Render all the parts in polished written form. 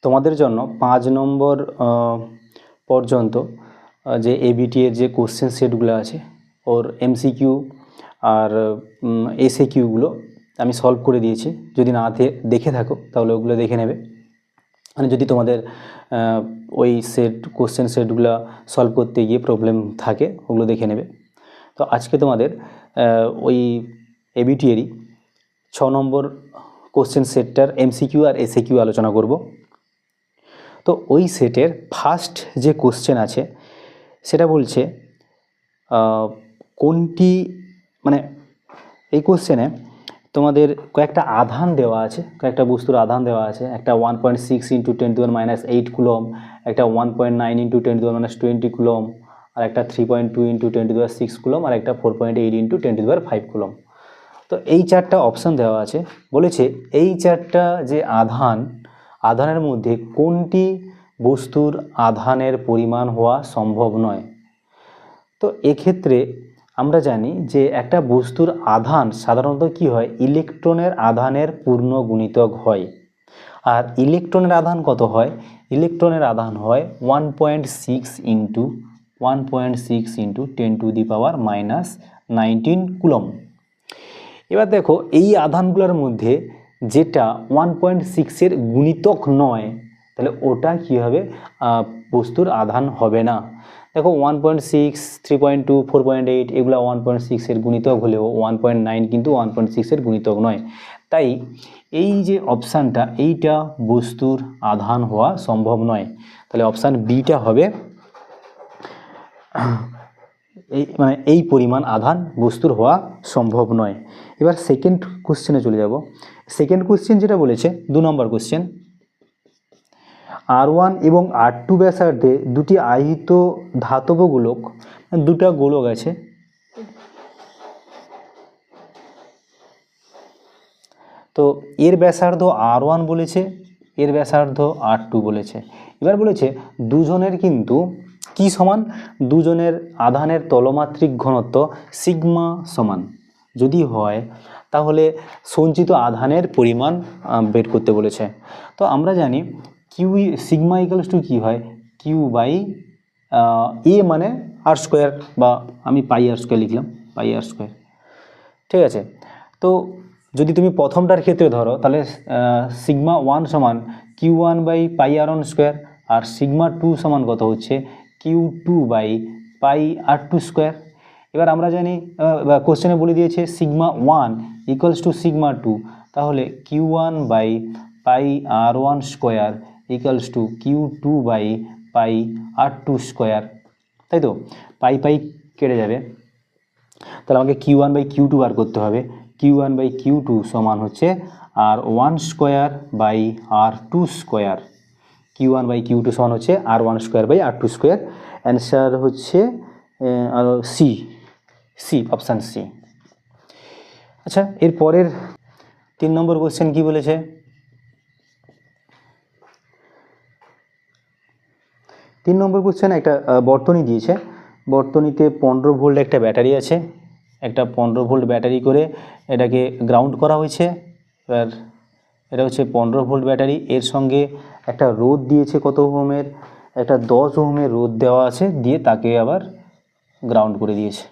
তোমাদের জন্য 5 নম্বর পর্যন্ত যে এবিটি এর যে কোশ্চেন সেটগুলো আছে ওর এমসিকিউ আর এসএকিউগুলো আমি সলভ করে দিয়েছি। যদি না দেখে থাকো তাহলে ওগুলো দেখে নেবে, মানে যদি তোমাদের ওই কোশ্চেন সেটগুলো সলভ করতে গিয়ে প্রবলেম থাকে ওগুলো দেখে নেবে। তো আজকে তোমাদের ওই এবিটি এরই 6 নম্বর কোশ্চেন সেটটার এমসিকিউ আর এসএকিউ আলোচনা করব। তো ওই সেটের ফার্স্ট যে কোশ্চেন আছে সেটা বলছে কোনটি, মানে এই কোশ্চেনে তোমাদের কয়েকটা আধান দেওয়া আছে, কয়েকটা বস্তুর আধান দেওয়া আছে। একটা 1.6 × 10⁻⁸ কুলম, একটা 1.9 × 10⁻20 কুলম, আর একটা 3.2 × 10⁶ কুলম, আর একটা 4.8 × 10⁵ কুলম। তো এই চারটা অপশান দেওয়া আছে। বলেছে এই চারটা যে আধানের মধ্যে কোনটি বস্তুর আধানের পরিমাণ হওয়া সম্ভব নয়। তো এক্ষেত্রে আমরা জানি যে একটা বস্তুর আধান সাধারণত কি হয়, ইলেকট্রনের আধানের পূর্ণ গুণিতক হয়। আর ইলেকট্রনের আধান কত হয়? ইলেকট্রনের আধান হয় 1.6 × 10⁻⁻19 কুলম। এবার দেখো এই আধানগুলোর মধ্যে যেটা 1.6 এর গুণিতক নয়, তাহলে ওটা কি হবে? বস্তুর আধান হবে না। দেখো 1.6, 3.2, 4.8 এগুলো 1.6 এর গুণিতক হলেও 1.9 কিন্তু 1.6 এর গুণিতক নয়। তাই এই যে অপশানটা, এইটা বস্তুর আধান হওয়া সম্ভব নয়। তাহলে অপশান বিটা হবে এই পরিমাণ আধান বস্তুর হওয়া সম্ভব নয়। এবার সেকেন্ড কোশ্চেনে চলে যাব। সেকেন্ড কোশ্চেন যেটা বলেছে 2 নম্বর কোশ্চেন, R1 এবং R2 ব্যাসার্ধে দুটি আহিত ধাতব গোলক, দুটা গোলক আছে, তো এর ব্যাসার্ধ R1 বলেছে, এর ব্যাসার্ধ R2 বলেছে। এবার বলেছে দুজনের কিন্তু কি সমান? দুজনের আধানের তলমাত্রিক ঘনত্ব সিগমা সমান যদি হয় তাহলে সঞ্চিত আধানের পরিমাণ বের করতে বলেছে। তো আমরা জানি কিউ সিগমা ইকুয়ালস টু কী হয়? কিউ বাই এ মানে আর স্কোয়ার, বা আমি পাই আর স্কোয়ার লিখলাম, পাই আর স্কোয়ার। ঠিক আছে। তো যদি তুমি প্রথমটার ক্ষেত্রে ধরো তাহলে সিগমা 1 সমান Q1 by pi R one square, আর সিগমা 2 সমান কত হচ্ছে Q2 by pi R two square. এবার আমরা জানি কোশ্চেনে বলে দিয়েছে সিগমা 1 ইকুয়ালস টু সিগমা 2, তাহলে Q1 by pi R one square equals to Q2 by pi R two square, তাই তো? পাই পাই কেটে যাবে, তাহলে আমাকে Q1 বাই Q2 বার করতে হবে। Q1 বাই Q2 সমান হচ্ছে R1 square by R2 square. Q1 by Q2 সমান হচ্ছে R1 square by R2 square. Answer হচ্ছে সি, অপশান সি। আচ্ছা, এর পরের 3 নম্বর কোশ্চেন কি বলেছে? 3 নম্বর কোশ্চেন একটা বর্তনী দিয়েছে। বর্তনীতে 15 ভোল্ট একটা ব্যাটারি আছে, একটা 15 ভোল্ট ব্যাটারি করে এটাকে গ্রাউন্ড করা হয়েছে। এবার এটা হচ্ছে 15 ভোল্ট ব্যাটারি, এর সঙ্গে একটা রোধ দিয়েছে কত ওহমের, একটা 10 ওহমের রোধ দেওয়া আছে, দিয়ে তাকে আবার গ্রাউন্ড করে দিয়েছে।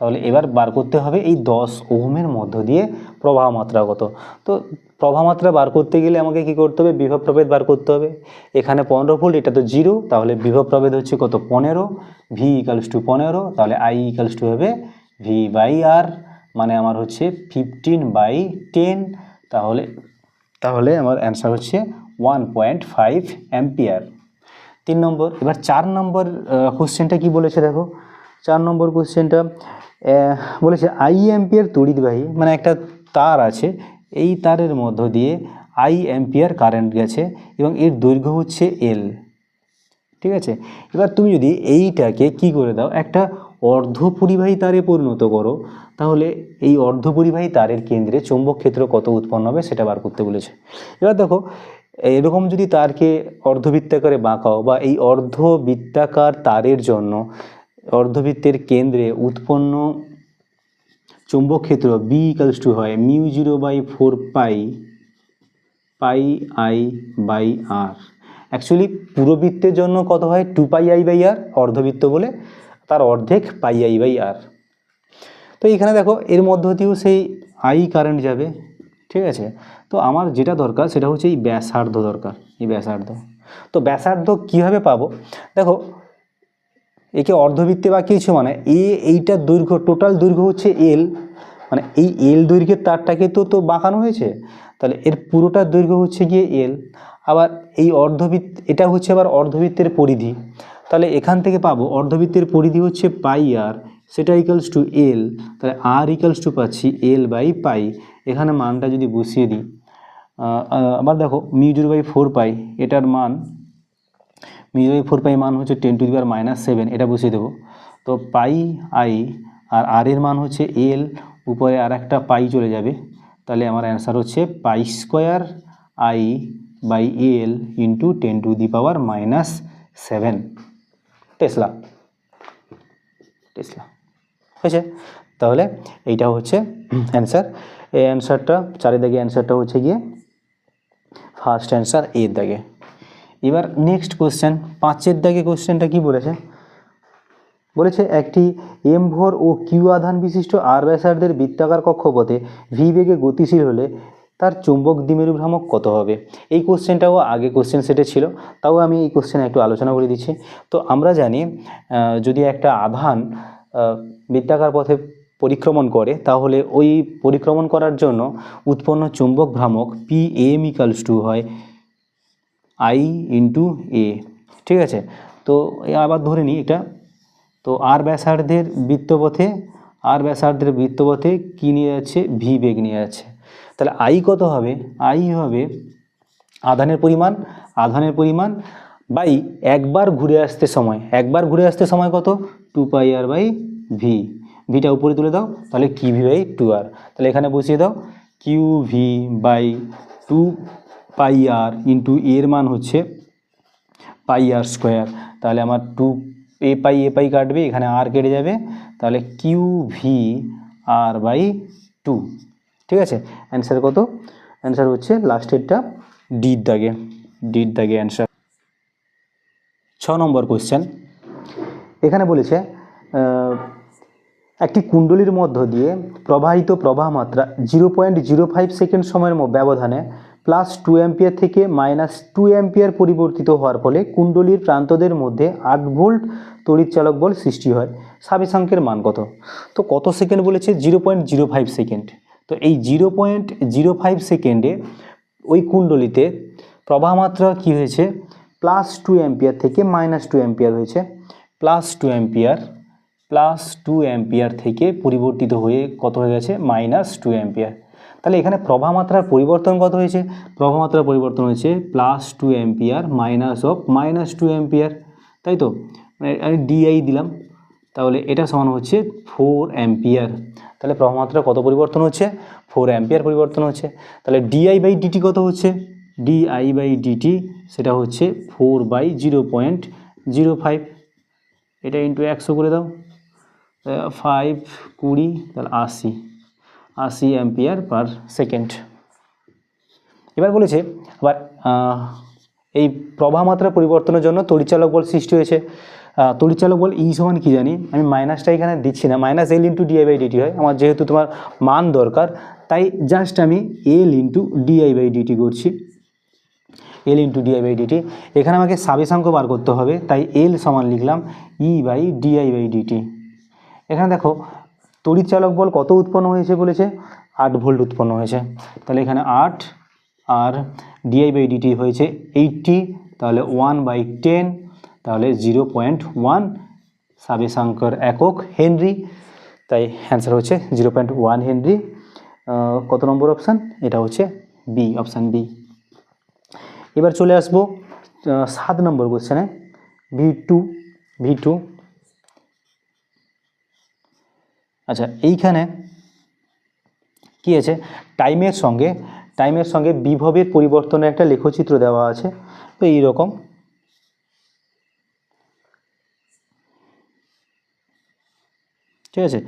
তাহলে এবার বার করতে হবে এই 10 ওহমের মধ্য দিয়ে প্রবাহ মাত্রা কত। তো প্রবাহ মাত্রা বার করতে গেলে আমাকে কি করতে হবে? বিভব প্রভেদ বার করতে হবে। এখানে 15 ভোল্ট, এটা তো 0, তাহলে বিভব প্রভেদ হচ্ছে কত? 15, ভি ইকালস টু 15, তাহলে আই ইকালস টু হবে ভি বাই আর, মানে আমার হচ্ছে 15/10, তাহলে আমার অ্যান্সার হচ্ছে 1.5 অ্যাম্পিয়ার। 3 নম্বর। এবার 4 নম্বর কোশ্চেনটা কি বলেছে দেখো। 4 নম্বর কোশ্চেনটা বলেছে আই অ্যাম্পিয়ার তড়িৎবাহী, মানে একটা তার আছে, এই তারের মধ্য দিয়ে আই অ্যাম্পিয়ার কারেন্ট গেছে এবং এর দৈর্ঘ্য হচ্ছে এল। ঠিক আছে। এবার তুমি যদি এইটাকে কি করে দাও, একটা অর্ধপরিবাহী তারে পরিণত করো, তাহলে এই অর্ধপরিবাহী তারের কেন্দ্রে চৌম্বক ক্ষেত্র কত উৎপন্ন হবে সেটা বার করতে বলেছে। এবার দেখো এরকম যদি তারকে অর্ধবৃত্তাকারে বাঁকাও, বা এই অর্ধবৃত্তাকার তারের জন্য অর্ধবৃত্তের কেন্দ্রে উৎপন্ন চৌম্বক ক্ষেত্র বি ইকালস টু হয় μ0/4 পাই পাই আই বাই আর। অ্যাকচুয়ালি পুরো বৃত্তের জন্য কত হয় 2 পাই আই বাই আর, অর্ধবৃত্ত বলে তার অর্ধেক পাই আই বাই আর। তো এখানে দেখো এর মধ্য দিয়েও সেই আই কারেন্ট যাবে, ঠিক আছে। তো আমার যেটা দরকার সেটা হচ্ছে এই ব্যাসার্ধ দরকার, এই ব্যাসার্ধ। তো ব্যাসার্ধ কীভাবে পাবো, দেখো একে অর্ধবৃত্তে বাঁকিয়েছে মানে এইটার দৈর্ঘ্য, টোটাল দৈর্ঘ্য হচ্ছে এল, মানে এই এল দৈর্ঘ্যের তারটাকে তো বাঁকানো হয়েছে, তাহলে এর পুরোটার দৈর্ঘ্য হচ্ছে গিয়ে এল। আবার এই অর্ধবৃত্ত, এটা হচ্ছে আবার অর্ধবৃত্তের পরিধি, তাহলে এখান থেকে পাবো অর্ধবৃত্তের পরিধি হচ্ছে পাই আর, সেটা ইকুয়ালস টু এল, তাহলে আর ইকুয়ালস টু পাচ্ছি এল বাই পাই। এখানে মানটা যদি বসিয়ে দিই, আবার দেখো মিউ বাই 4 পাই, এটার মান মিউ বাই 4 পাই মান হচ্ছে 10⁻⁻7, এটা বসিয়ে দেবো। তো পাই আই আর আর এর মান হচ্ছে এল, উপরে আর একটা পাই চলে যাবে, তাহলে আমার অ্যান্সার হচ্ছে pi square I by L into 10⁻⁻7 tesla. হয়েছে, তাহলে এইটা হচ্ছে অ্যান্সার। এই অ্যান্সারটা চারি দাগে অ্যান্সারটা হচ্ছে গিয়ে ফার্স্ট অ্যান্সার এর দাগে। এবার নেক্সট কোশ্চেন, 5-এর দাগে কোশ্চেনটা কি বলেছে, বলেছে একটি এম ভর ও কিউ আধান বিশিষ্ট আর ব্যাসার্ধের বৃত্তাকার কক্ষপথে ভি বেগে গতিশীল হলে তার চৌম্বক দ্বিমেরু ভ্রামক কত হবে। এই কোশ্চেনটাও আগে কোশ্চেন সেটে ছিল, তাও আমি এই কোশ্চেনে একটু আলোচনা করে দিচ্ছি। তো আমরা জানি যদি একটা আধান বৃত্তাকার পথে পরিক্রমণ করে, তাহলে ওই পরিক্রমণ করার জন্য উৎপন্ন চৌম্বক ভ্রামক পি এম ইকালস টু হয় আই ইন্টু এ, ঠিক আছে। তো আবার ধরে নিই এটা, তো আর ব্যাসার্ধের বৃত্তপথে কী নিয়ে যাচ্ছে, ভি বেগ নিয়ে যাচ্ছে, তাহলে আই কত হবে, আই হবে আধানের পরিমাণ বাই একবার ঘুরে আসতে সময় কত 2 পাই আর বাই ভি, ভিটা উপরে তুলে দাও, তাহলে কিউ ভি বাই 2 আর, তাহলে এখানে বসিয়ে দাও Q V by 2 pi R into এর মান হচ্ছে পাই আর স্কোয়ার, তাহলে আমার 2 এ পাই কাটবে, এখানে আর কেটে যাবে, তাহলে কিউ ভি আর বাই 2, ঠিক আছে। অ্যান্সার কত, অ্যান্সার হচ্ছে লাস্টেরটা ডির দাগে অ্যান্সার। 6 নম্বর কোশ্চেন, এখানে বলেছে একটি কুণ্ডলীর মধ্য দিয়ে প্রবাহিত প্রবাহ মাত্রা 0.05 সেকেন্ড সময়ের ব্যবধানে +2 অ্যাম্পিয়ার থেকে -2 অ্যাম্পিয়ার পরিবর্তিত হওয়ার ফলে কুণ্ডলীর প্রান্তদের মধ্যে 8 ভোল্ট তড়িৎচালক বল সৃষ্টি হয়, স্বামীসাংকের মান কত। তো কত সেকেন্ড বলেছে, 0.05 সেকেন্ড। তো এই 0.05 সেকেন্ডে ওই কুণ্ডলীতে প্রবাহ মাত্রা কী হয়েছে, +2 অ্যাম্পিয়ার থেকে -2 অ্যাম্পিয়ার হয়েছে, +2 অ্যাম্পিয়ার থেকে পরিবর্তিত হয়ে কত হয়ে গেছে, -2 অ্যাম্পিয়ার। তাহলে এখানে প্রবাহ মাত্রার পরিবর্তন কত হয়েছে, প্রবাহ মাত্রার পরিবর্তন হয়েছে +2 অ্যাম্পিয়ার -2 অ্যাম্পিয়ার, তাই তো, আমি ডিআই দিলাম, তাহলে এটা সমান হচ্ছে 4 অ্যাম্পিয়ার। তাহলে প্রবাহ মাত্রা কত পরিবর্তন হচ্ছে, 4 অ্যাম্পিয়ার পরিবর্তন হচ্ছে। তাহলে ডিআই বাই ডিটি কত হচ্ছে, ডিআই বাই ডিটি সেটা হচ্ছে 4/0.05, এটা ইন্টু 100 করে দাও, 5 20 তাহলে 80 অ্যাম্পিয়ার পার সেকেন্ড। এবার বলেছে আবার এই প্রবাহ মাত্রা পরিবর্তনের জন্য তড়িৎচালক বল সৃষ্টি হয়েছে। তড়িৎচালক বল ই সমান কি জানি, আমি মাইনাসটা এখানে দিচ্ছি না, -L into DI by DT হয়, আমার যেহেতু তোমার মান দরকার তাই জাস্ট আমি L into DI by DT করছি, L into DI by DT. এখানে আমাকে স্বামীসাংক বার করতে হবে, তাই L সমান লিখলাম E by DI by DT. এখানে দেখো তড়িৎচালক বল কত উৎপন্ন হয়েছে বলেছে, 8 ভোল্ট উৎপন্ন হয়েছে, তাহলে এখানে 8 আর ডিআই বাই ডিটি হয়েছে 80, তাহলে 1/10, তাহলে 0.1 স্বামীসাংকের একক হেনরি, তাই অ্যান্সার হচ্ছে 0.1 হেনরি। কত নম্বর অপশান, এটা হচ্ছে বি, অপশান বি। এবার চলে আসবো 7 নম্বর কোশ্চেনে, V2। আচ্ছা, এইখানে কি আছে, টাইমের সঙ্গে বিভবের পরিবর্তনের একটা লেখচিত্র দেওয়া আছে। তো এইরকম, ঠিক আছে,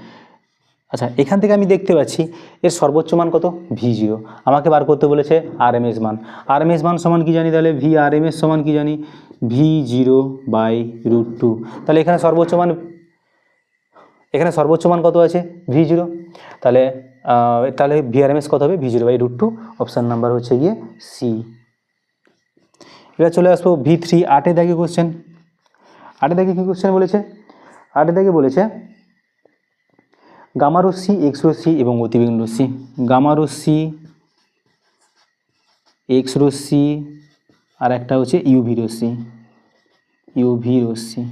আচ্ছা, এখান থেকে আমি দেখতে পাচ্ছি এর সর্বোচ্চ মান কত, V0। আমাকে বার করতে বলেছে RMS মান। RMS মান সমান কি জানি, তাহলে VRMS সমান কি জানি, V0/√2। তাহলে এখানে সর্বোচ্চ মান কত আছে, V0। তাহলে VRMS কত হবে, V0/√2। অপশান নাম্বার হচ্ছে গিয়ে সি। এবার চলে আসবো V3 8 দাগে কোশ্চেন। 8 দাগে কী কোশ্চেন বলেছে, 8 দাগে বলেছে গামা রশ্মি, এক্স রশ্মি এবং অতিবেগুনি রশ্মি। গামা রশ্মি, এক্স রশ্মি আর একটা হচ্ছে ইউভি রশ্মি।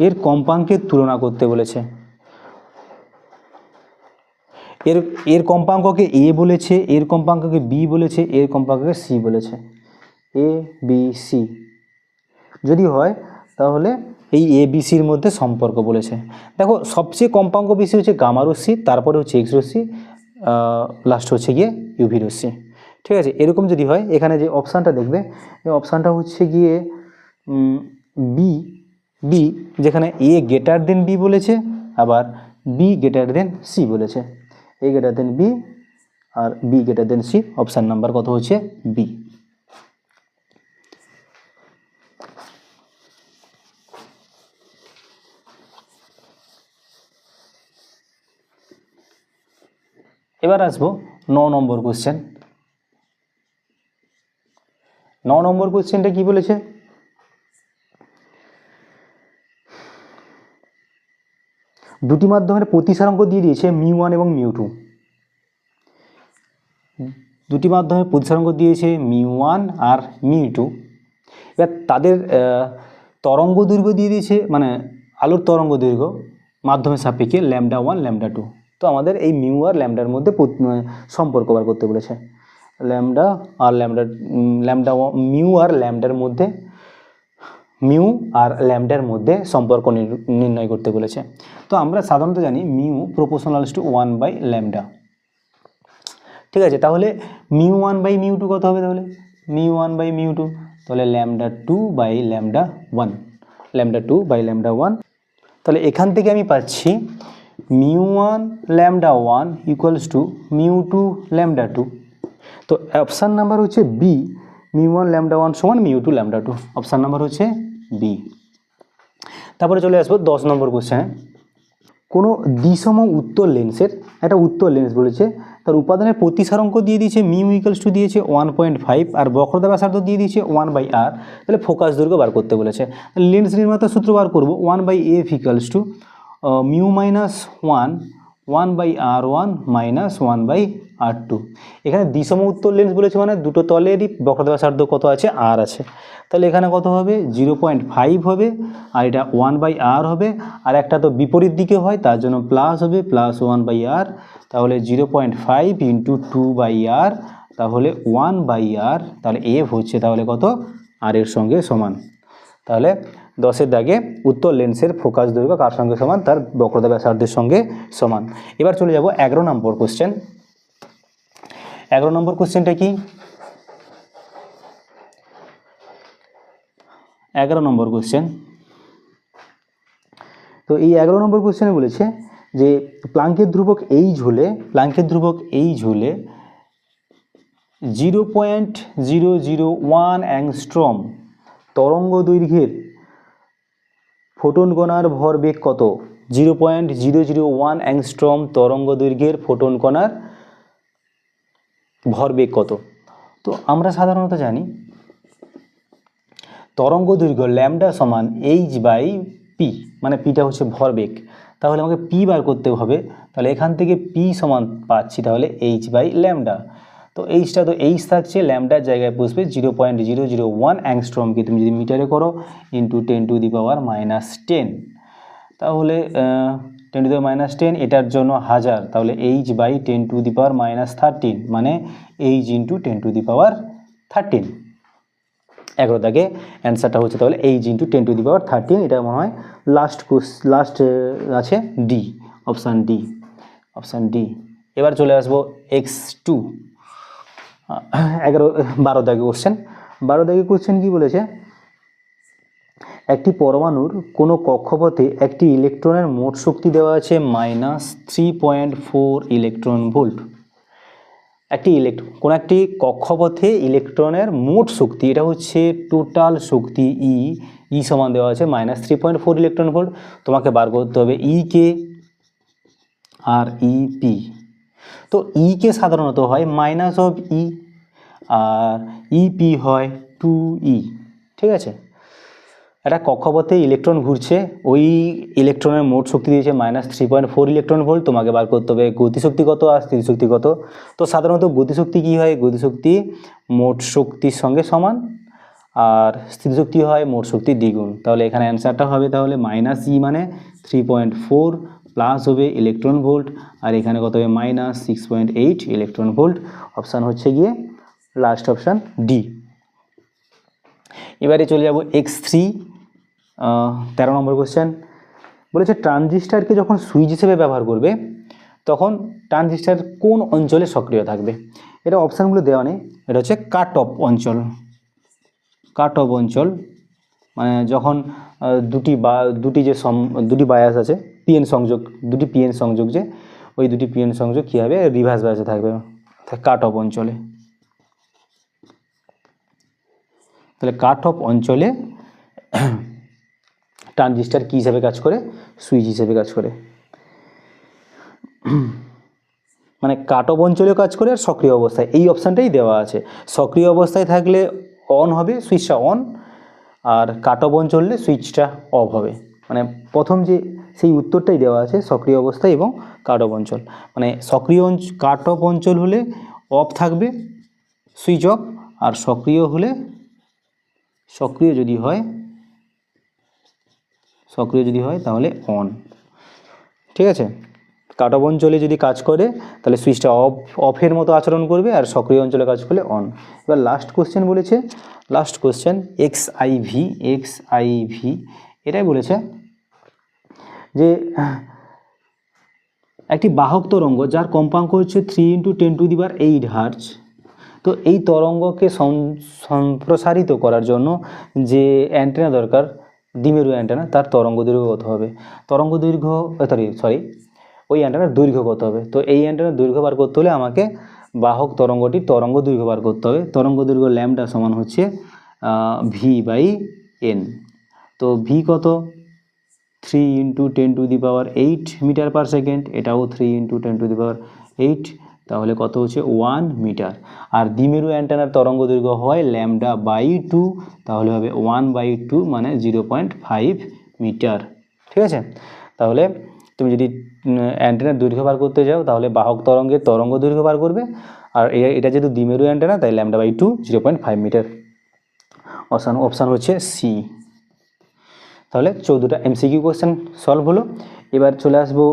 এর কম্পাঙ্কের তুলনা করতে বলেছে। এর কম্পাঙ্ককে এ বলেছে, এর কম্পাঙ্ককে বি বলেছে, এর কম্পাঙ্ককে সি বলেছে, ABC। যদি হয় তাহলে এই ABCর মধ্যে সম্পর্ক বলেছে। দেখো সবচেয়ে কম্পাঙ্ক বেশি হচ্ছে গামা রশ্মি, তারপরে হচ্ছে এক্স রশ্মি, লাস্ট হচ্ছে গিয়ে ইউভি রশ্মি। ঠিক আছে, এরকম যদি হয় এখানে যে অপশানটা দেখবে, এই অপশানটা হচ্ছে গিয়ে বি, যেখানে A গ্রেটার দেন বি বলেছে, আবার বি গ্রেটার দেন সি বলেছে। A গ্রেটার দেন বি আর B greater than C. Option number কত হচ্ছে, বি। এবার আসবো 9 নম্বর কোশ্চেন। 9 নম্বর কোশ্চেনটা কি বলেছে, দুটি মাধ্যমের প্রতিসারাঙ্ক দিয়ে দিয়েছে μ1 এবং μ2। দুটি মাধ্যমের প্রতিসারাঙ্ক দিয়েছে μ1 আর μ2। এবার তাদের তরঙ্গ দৈর্ঘ্য দিয়ে দিয়েছে, মানে আলোর তরঙ্গ দৈর্ঘ্য মাধ্যমের সাপেক্ষে λ1 λ2। তো আমাদের এই মিউ আর ল্যামডার মধ্যে সম্পর্ক বার করতে বলেছে। মিউ আর ল্যামডার মধ্যে সম্পর্ক নির্ণয় করতে বলেছে। তো আমরা সাধারণত জানি মিউ প্রপোর্শনাল টু 1/λ। ঠিক আছে, তাহলে μ1/μ2 কত হবে, তাহলে μ1/μ2, তাহলে λ2/λ1। তাহলে এখান থেকে আমি পাচ্ছি μ1 λ1 ইকুয়ালস টু μ2 λ2। তো অপশান নাম্বার হচ্ছে বি, μ1 λ1 সমান μ2 λ2। অপশান নাম্বার হচ্ছে বি। তারপরে চলে আসবো 10 নম্বর কোশ্চেনে। কোনো দ্বিসম উত্তর লেন্সের, একটা উত্তর লেন্স বলেছে, তার উপাদানের প্রতিসারাঙ্ক দিয়ে দিয়েছে মিউ ইকুয়ালস টু দিয়েছে 1.5 আর বক্রতা ব্যাসার্ধ দিয়ে দিয়েছে 1/r। তাহলে ফোকাস দৈর্ঘ্য বার করতে বলেছে। লেন্স নির্মাতার সূত্র বার করব, 1/f equals to mu minus 1/r1 minus 1/r2। এখানে দ্বিসম উত্তর লেন্স বলেছে, মানে দুটো তলেরই বক্রতা ব্যাসার্ধ কত আছে, r আছে। তাহলে এখানে কত হবে, 0.5 হবে, আর এটা 1/r হবে, আর একটা তো বিপরীত দিকে হয় তার জন্য প্লাস হবে, প্লাস 1/r। তাহলে 0.5 ইন্টু 2/r, তাহলে 1/r। তাহলে এফ হচ্ছে তাহলে কত, আর এর সঙ্গে সমান। তাহলে 10-এর দাগে উত্তর লেন্সের ফোকাস দৈর্ঘ্য কার সঙ্গে সমান, তার বক্রতা ব্যাসার্ধের সঙ্গে সমান। এবার চলে যাব 11 নম্বর কোশ্চেন। 11 নম্বর কোশ্চেনটা কি, 11 নম্বর কোশ্চেন। তো এই 11 নম্বর কোশ্চেনে বলেছে যে প্লাঙ্কের ধ্রুবক এইচ হলে 0.001 অ্যাংস্ট্রম তরঙ্গ দৈর্ঘ্যের ফোটন কণার ভরবেগ কত। 0.001 অ্যাংস্ট্রম তরঙ্গ দৈর্ঘ্যের ফোটন কণার ভরবেগ কত। তো আমরা সাধারণত জানি তরঙ্গ দৈর্ঘ্য ল্যামডা সমান h/p, মানে পিটা হচ্ছে ভরবেগ। তাহলে আমাকে পি বার করতে হবে। তাহলে এখান থেকে পি সমান পাচ্ছি তাহলে h/λ। তো এইচটা তো এইচ থাকছে, ল্যামডার জায়গায় বসবে 0.001 অ্যাংস্ট্রমকে তুমি যদি মিটারে করো ইন্টু 10⁻⁻10, তাহলে 10⁻⁻10 এটার জন্য 1000, তাহলে h/10⁻13, মানে h ইন্টু 10⁻13। 11 দাগে অ্যান্সারটা হচ্ছে তাহলে h ইন্টু 10⁻13। এটা মনে হয় লাস্ট আছে ডি, অপশান ডি। এবার চলে আসবো x2, 12 দাগে কোশ্চেন। 12 দাগে কোশ্চেন কি বলেছে, একটি পরমাণুর কোনো কক্ষপথে একটি ইলেকট্রনের মোট শক্তি দেওয়া আছে -3.4 ইলেকট্রন ভোল্ট। কোনো একটি কক্ষপথে ইলেকট্রনের মোট শক্তি, এটা হচ্ছে টোটাল শক্তি ই সমান দেওয়া আছে -3.4 ইলেকট্রন ভোল্ট। তোমাকে বার করতে হবে ই কে আর ইপি। তো ই কে সাধারণত হয় মাইনাস অফ ই আর ইপি হয় 2e। ঠিক আছে, একটা কক্ষপথে ইলেকট্রন ঘুরছে, ওই ইলেকট্রনের মোট শক্তি দিয়েছে -3.4 ইলেকট্রন ভোল্ট। তোমাকে বার করতে হবে গতিশক্তি কত আর স্থিতিশক্তি কত। তো সাধারণত গতিশক্তি কী হয়, গতিশক্তি মোট শক্তির সঙ্গে সমান, আর স্থিতিশক্তি হয় মোট শক্তির দ্বিগুণ। তাহলে এখানে অ্যান্সারটা হবে তাহলে -e মানে 3.4 প্লাস হবে ইলেকট্রন ভোল্ট, আর এখানে কত হবে -6.8 ইলেকট্রন ভোল্ট। অপশান হচ্ছে গিয়ে লাস্ট অপশান ডি। এবারে চলে যাব x3 13 নম্বর কোশ্চেন। বলেছে ট্রানজিস্টারকে যখন সুইচ হিসেবে ব্যবহার করবে তখন ট্রানজিস্টার কোন অঞ্চলে সক্রিয় থাকবে। এটা অপশানগুলো দেওয়া নেই, এটা হচ্ছে কাট অফ অঞ্চল। কাট অফ অঞ্চল মানে যখন দুটি বায়াস আছে, পিএন সংযোগ, দুটি পিএন সংযোগ, যে ওই দুটি পিএন সংযোগ কী হবে, রিভার্স বায়াসে থাকবে কাট অফ অঞ্চলে। তাহলে কাট অফ অঞ্চলে ট্রানজিস্টার কী হিসাবে কাজ করে, সুইচ হিসেবে কাজ করে। মানে কাট অফ অঞ্চলেও কাজ করে আর সক্রিয় অবস্থায়, এই অপশানটাই দেওয়া আছে। সক্রিয় অবস্থায় থাকলে অন হবে, সুইচটা অন, আর কাট অফ অঞ্চলে সুইচটা অফ হবে। মানে প্রথম যে সেই উত্তরটাই দেওয়া আছে, সক্রিয় অবস্থায় এবং কাট অফ অঞ্চল। মানে কাট অফ অঞ্চল হলে অফ থাকবে, সুইচ অফ, আর সক্রিয় যদি হয় তাহলে অন। ঠিক আছে, কাট অফ অঞ্চলে যদি কাজ করে তাহলে সুইচটা অফের মতো আচরণ করবে, আর সক্রিয় অঞ্চলে কাজ করলে অন। এবার লাস্ট কোশ্চেন বলেছে, এক্সআইভি এটাই বলেছে যে একটি বাহক তরঙ্গ যার কম্পাঙ্ক হচ্ছে 3 × 10⁸ হার্জ। তো এই তরঙ্গকে সম্প্রসারিত করার জন্য যে অ্যান্টেনা দরকার, দ্বিমেরু অ্যান্টেনা, তার তরঙ্গ দৈর্ঘ্য কত হবে। ওই অ্যান্টেনার দৈর্ঘ্য কত হবে। তো এই অ্যান্টেনার দৈর্ঘ্য বার করতে হলে আমাকে বাহক তরঙ্গটির তরঙ্গ দৈর্ঘ্য বার করতে হবে। তরঙ্গ দৈর্ঘ্য ল্যামডা সমান হচ্ছে v/n। তো ভি কত, 3 × 10⁸ মিটার পার সেকেন্ড, এটাও 3 × 10⁸, তাহলে কত হচ্ছে 1 মিটার। আর দ্বিমেরু অ্যান্টেনার তরঙ্গ দৈর্ঘ্য হয় λ/2, তাহলে হবে 1/2 মানে 0.5 মিটার। ঠিক আছে, তাহলে তুমি যদি অ্যান্টেনার দৈর্ঘ্য বার করতে যাও তাহলে বাহক তরঙ্গের তরঙ্গ দৈর্ঘ্য বার করবে, আর এটা যেহেতু দ্বিমেরু অ্যান্টেনা তাই λ/2 0.5 মিটার। অপশান হচ্ছে সি। তাহলে 14টা এমসিকিউ কোশ্চেন সলভ হলো। এবার চলে আসবো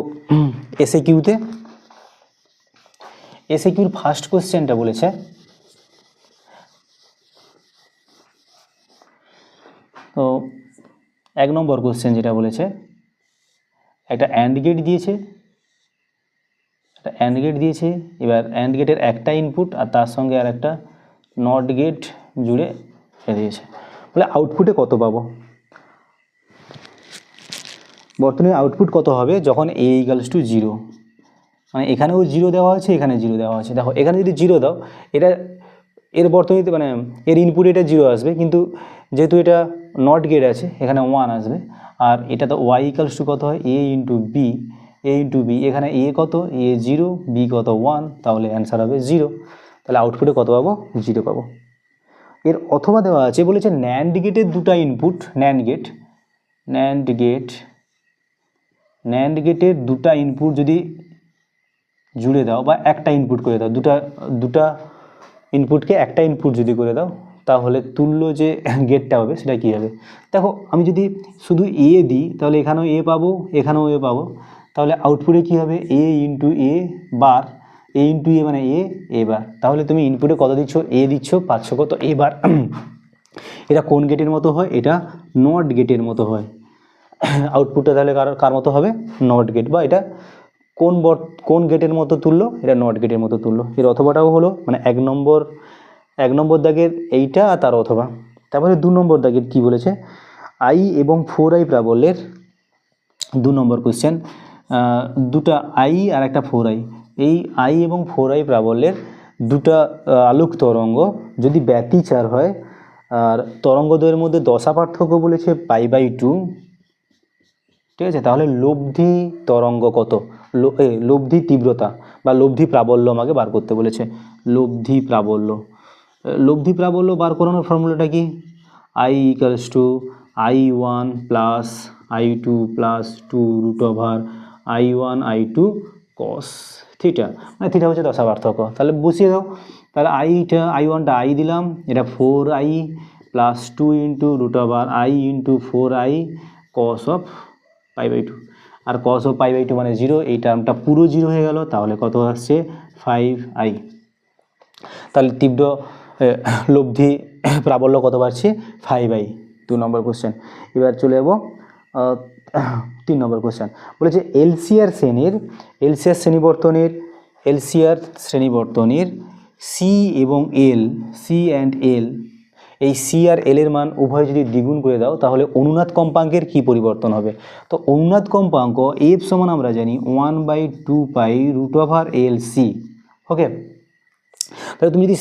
এসএকিউতে। এসএকিউর ফার্স্ট কোশ্চেনটা বলেছে তো 1 নম্বর কোশ্চেন যেটা বলেছে, একটা অ্যান্ড গেট দিয়েছে, এবার অ্যান্ড গেটের একটা ইনপুট আর তার সঙ্গে আর একটা নট গেট জুড়ে দিয়েছে। বলে আউটপুটে কত পাবো, বর্তনীর আউটপুট কত হবে যখন a = 0। মানে এখানেও 0 দেওয়া আছে, এখানে 0 দেওয়া আছে। দেখো এখানে যদি 0 দাও, এর বর্তনীতে মানে এর ইনপুট এটা 0 আসবে, কিন্তু যেহেতু এটা নট গেট আছে এখানে 1 আসবে। আর এটা তো y = কত হয়, a × b, এখানে a কত, a 0, b কত 1, তাহলে অ্যান্সার হবে 0। তাহলে আউটপুটে কত পাবো, 0 পাবো। এর অথবা দেওয়া আছে, বলেছে ন্যান্ড গেটের দুটো ইনপুট, ন্যান্ড গেটের দুটা ইনপুট যদি জুড়ে দাও বা একটা ইনপুট করে দাও, দুটা ইনপুটকে একটা ইনপুট যদি করে দাও, তাহলে তুল্য যে গেটটা হবে সেটা কী হবে। দেখো আমি যদি শুধু এ দিই তাহলে এখানেও এ পাবো, এখানেও এ পাবো, তাহলে আউটপুটে কী হবে, a × a bar, a × a মানে a বার। তাহলে তুমি ইনপুটে কত দিচ্ছ, a দিচ্ছ, পাচ্ছ কত, a বার। এটা কোন গেটের মতো হয়, এটা নট গেটের মতো হয়। আউটপুটটা তাহলে কার মতো হবে, নট গেট, বা এটা কোন গেটের মতো তুললো, এটা নট গেটের মতো তুললো। এর অথবাটাও হলো, মানে 1 নম্বর দাগের এইটা আর তার অথবা। তারপরে 2 নম্বর দাগের কি বলেছে, আই এবং 4i প্রাবল্যের 2 নম্বর কোশ্চেন, দুটা আই আর একটা 4i, এই আই এবং 4i প্রাবল্যের দুটা আলোক তরঙ্গ যদি ব্যতিচার হয় আর তরঙ্গদ্বয়ের মধ্যে দশা পার্থক্য বলেছে π/2, ঠিক আছে, তাহলে লব্ধি তরঙ্গ কত, লব্ধি তীব্রতা বা লব্ধি প্রাবল্য আমাকে বার করতে বলেছে। লব্ধি প্রাবল্য বার করানোর ফর্মুলাটা কি, I = I1 + I2 + 2√I1 I2 cos theta, মানে থিটা হচ্ছে দশা পার্থক্য। তাহলে বসিয়ে দাও, তাহলে I1টা I দিলাম, এটা 4i + 2 × √I × 4i cos of π/2, R cos of π/2 মানে 0, এই টার্মটা পুরো 0 হয়ে গেল, তাহলে কত আসছে 5i। তাহলে তীব্র লব্ধি প্রাবল্য কত পাচ্ছি 5i, 2 নম্বর কোশ্চেন। এবার চলে যাব 3 নম্বর কোশ্চেন, বলেছে এলসিআর শ্রেণীবর্তনের সি এবং এল, সি অ্যান্ড এল, এই সি আর এল এর মান উভয় যদি দ্বিগুণ করে দাও তাহলে অনুনাদ কম্পাঙ্কের কি পরিবর্তন হবে। তো অনুনাদ কম্পাঙ্ক এফ সমান আমরা জানি 1/2π√LC, ওকে। তাহলে তুমি যদি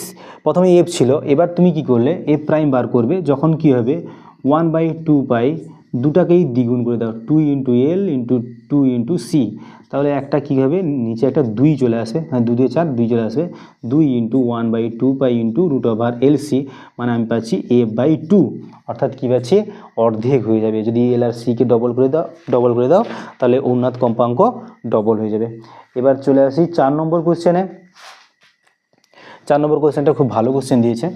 প্রথমে এফ ছিল, এবার তুমি কি করলে এফ প্রাইম বার করবে, যখন কি হবে 1/2π দুটাকেই দ্বিগুণ করে দাও, 2 × L × 2 × C, তাহলে একটা কী হবে নিচে একটা 2 চলে আসবে, হ্যাঁ 2 দিয়ে 4 2 চলে আসবে, 2 × 1/2π √LC, মানে আমি পাচ্ছি f/2, অর্থাৎ কী পাচ্ছি অর্ধেক হয়ে যাবে। যদি এল আর সিকে ডবল করে দাও তাহলে অনুনাদ কম্পাঙ্ক ডবল হয়ে যাবে। এবার চলে আসি 4 নম্বর কোশ্চেনে। 4 নম্বর কোশ্চেনটা খুব ভালো কোশ্চেন দিয়েছে।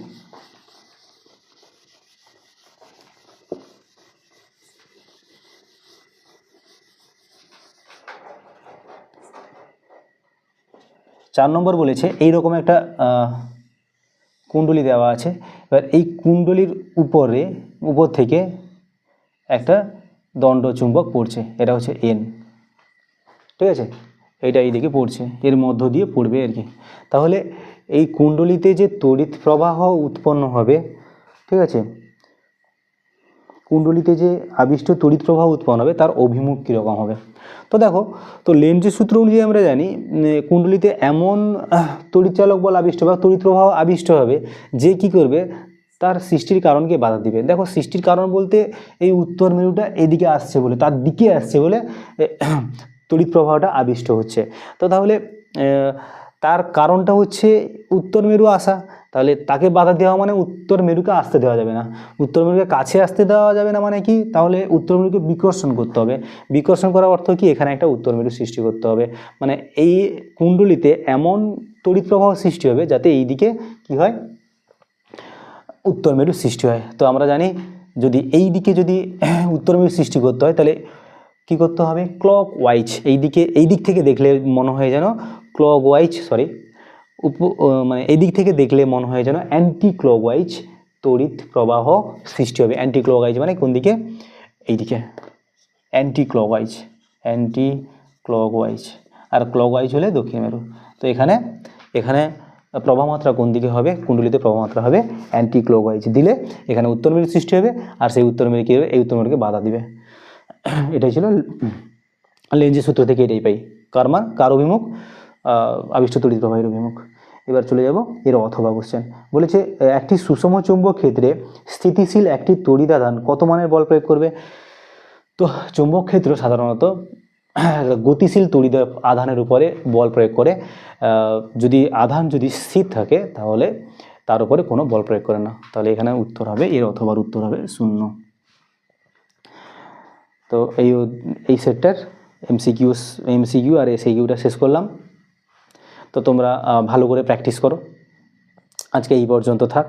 চার নম্বর বলেছে এইরকম একটা কুণ্ডলী দেওয়া আছে, এবার এই কুণ্ডলীর উপর থেকে একটা দণ্ড চুম্বক পড়ছে, এটা হচ্ছে এন, ঠিক আছে, এটা এই দিকে পড়ছে, এর মধ্য দিয়ে পড়বে আর কি। তাহলে এই কুণ্ডলীতে যে তড়িৎ প্রবাহ উৎপন্ন হবে, ঠিক আছে, কুণ্ডলীতে যে আবিষ্ট তড়িৎ প্রবাহ উৎপন্ন হবে তার অভিমুখ কীরকম হবে। তো দেখো, তো লেন্জের সূত্র অনুযায়ী আমরা জানি কুণ্ডলীতে এমন তড়িৎচালক বল আবিষ্ট বা তড়িৎ প্রবাহ আবিষ্ট হবে যে কি করবে, তার সৃষ্টির কারণকে বাধা দিবে। দেখো সৃষ্টির কারণ বলতে এই উত্তর মেরুটা এদিকে আসছে বলে, তার দিকে আসছে বলে তড়িৎ প্রবাহটা আবিষ্ট হচ্ছে। তো তাহলে তার কারণটা হচ্ছে উত্তর মেরু আসা, তাহলে তাকে বাধা দেওয়া মানে উত্তর মেরুকে আসতে দেওয়া যাবে না, উত্তর মেরুকে কাছে আসতে দেওয়া যাবে না, মানে কি, তাহলে উত্তর মেরুকে বিকর্ষণ করতে হবে। বিকর্ষণ করার অর্থ কি, এখানে একটা উত্তর মেরু সৃষ্টি করতে হবে, মানে এই কুণ্ডলীতে এমন তড়িৎ প্রবাহ সৃষ্টি হবে যাতে এই দিকে কি হয়, উত্তর মেরু সৃষ্টি হয়। তো আমরা জানি যদি এই দিকে যদি উত্তর মেরু সৃষ্টি করতে হয় তাহলে কি করতে হবে, ক্লক ওয়াইজ, এই দিক থেকে দেখলে মনে হয় যেন ক্লক ওয়াইজ, মানে এই দিক থেকে দেখলে মনে হয় যেন অ্যান্টি ক্লকওয়াইজ তড়িৎ প্রবাহ সৃষ্টি হবে। অ্যান্টি ক্লকওয়াইজ মানে কোন দিকে, এই দিকে, অ্যান্টি ক্লকওয়াইজ, আর ক্লকওয়াইজ হলে দক্ষিণ মেরু। তো এখানে প্রবাহমাত্রা কোন দিকে হবে, কুণ্ডলীতে প্রবাহমাত্রা হবে অ্যান্টি ক্লকওয়াইজ, দিলে এখানে উত্তর মেরু সৃষ্টি হবে, আর সেই উত্তর মেরু কী হবে, এই উত্তর মেরুকে বাধা দিবে। এটাই ছিল লেন্জের সূত্র থেকে, এটাই পাই, কার অভিমুখ, আবিষ্ট তড়িৎ প্রবাহের অভিমুখ। এবার চলে যাব এর অথবা কোশ্চেন, বলেছে একটি সুষম চৌম্বক ক্ষেত্রে স্থিতিশীল একটি তড়িৎ আধান কত মানের বল প্রয়োগ করবে। তো চৌম্বক ক্ষেত্র সাধারণত গতিশীল তড়িৎ আধানের উপরে বল প্রয়োগ করে, যদি আধান যদি স্থির থাকে তাহলে তার উপরে কোনো বল প্রয়োগ করে না। তাহলে এখানে উত্তর হবে, এর অথবার উত্তর হবে 0। তো এই সেটটার এমসিকিউ আর এসএকিউটা শেষ করলাম। তো তোমরা ভালো করে প্র্যাকটিস করো, আজকে এই পর্যন্ত থাক।